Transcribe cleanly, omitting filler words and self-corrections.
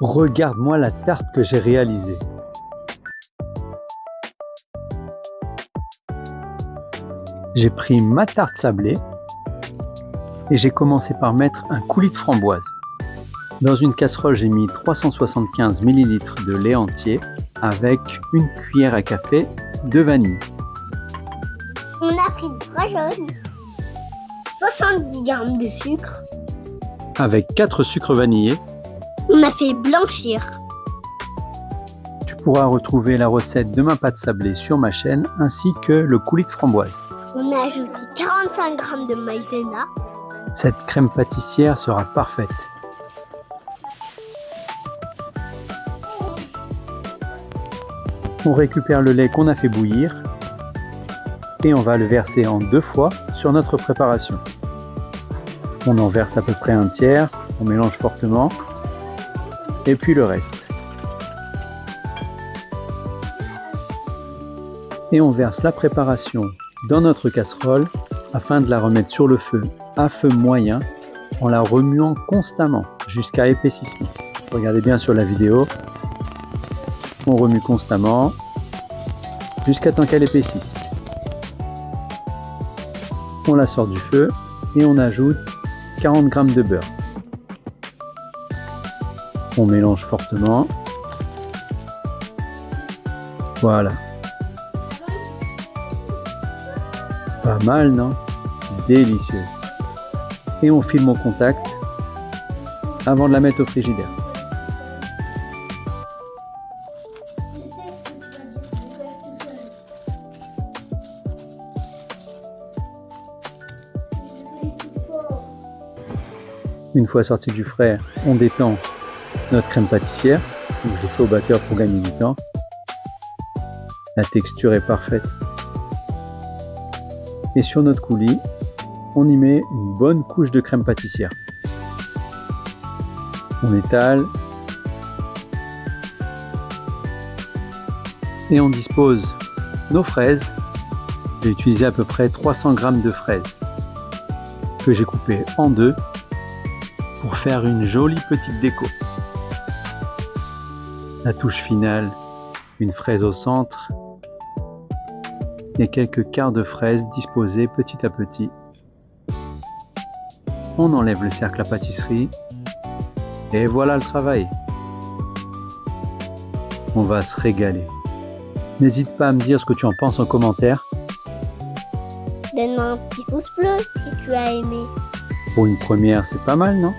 Regarde-moi la tarte que j'ai réalisée. J'ai pris ma tarte sablée et j'ai commencé par mettre un coulis de framboise. Dans une casserole, j'ai mis 375 ml de lait entier avec une cuillère à café de vanille. On a pris 3 jaunes, 70 g de sucre. Avec 4 sucres vanillés. On a fait blanchir. Tu pourras retrouver la recette de ma pâte sablée sur ma chaîne ainsi que le coulis de framboise. On a ajouté 45 g de maïzena. Cette crème pâtissière sera parfaite. On récupère le lait qu'on a fait bouillir et on va le verser en 2 fois sur notre préparation. On en verse à peu près un tiers, on mélange fortement et puis le reste. Et on verse la préparation dans notre casserole afin de la remettre sur le feu à feu moyen en la remuant constamment jusqu'à épaississement. Regardez bien sur la vidéo. On remue constamment jusqu'à temps qu'elle épaississe. On la sort du feu et on ajoute 40 g de beurre. On mélange fortement. Voilà. Pas mal, non? Délicieux. Et on filme au contact avant de la mettre au frigidaire. Une fois sorti du frais, on détend notre crème pâtissière. Je l'ai fait au batteur pour gagner du temps. La texture est parfaite. Et sur notre coulis, on y met une bonne couche de crème pâtissière. On étale. Et on dispose nos fraises. J'ai utilisé à peu près 300 g de fraises que j'ai coupées en deux pour faire une jolie petite déco. La touche finale, une fraise au centre et quelques quarts de fraises disposés petit à petit. On enlève le cercle à pâtisserie et voilà le travail. On va se régaler. N'hésite pas à me dire ce que tu en penses en commentaire. Donne-moi un petit pouce bleu si tu as aimé. Pour une première, c'est pas mal, non ?